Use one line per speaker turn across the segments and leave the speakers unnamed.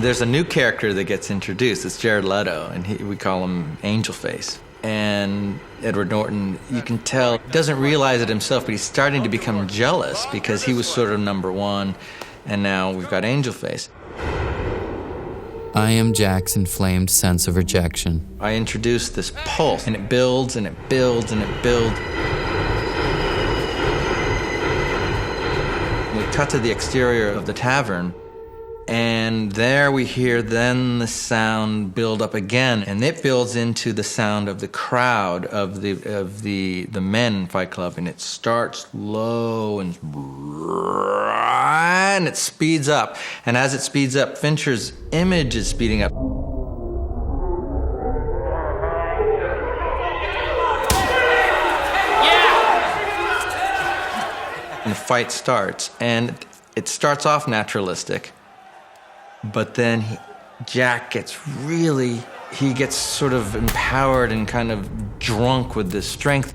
there's a new character that gets introduced. It's Jared Leto, and we call him Angel Face. And Edward Norton, you can tell, doesn't realize it himself, but he's starting to become jealous because he was sort of number one, and now we've got Angel Face.
I am Jack's inflamed sense of rejection.
I introduced this pulse, and it builds, and it builds, and it builds. We cut to the exterior of the tavern, and there we hear then the sound build up again, and it builds into the sound of the crowd of the men in Fight Club, and it starts low and it speeds up. And as it speeds up, Fincher's image is speeding up. And the fight starts, and it starts off naturalistic. But then Jack gets he gets sort of empowered and kind of drunk with this strength.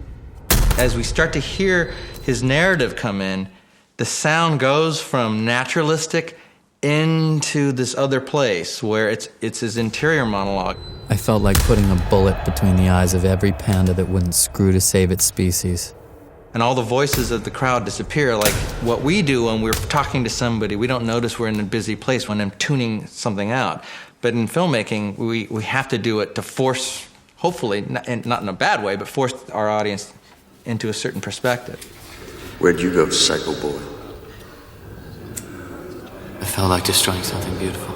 As we start to hear his narrative come in, the sound goes from naturalistic into this other place where it's his interior monologue.
I felt like putting a bullet between the eyes of every panda that wouldn't screw to save its species.
And all the voices of the crowd disappear, like what we do when we're talking to somebody. We don't notice we're in a busy place when I'm tuning something out. But in filmmaking, we have to do it to force, hopefully, not in a bad way, but force our audience into a certain perspective.
Where'd you go, Psycho Boy?
I felt like destroying something beautiful.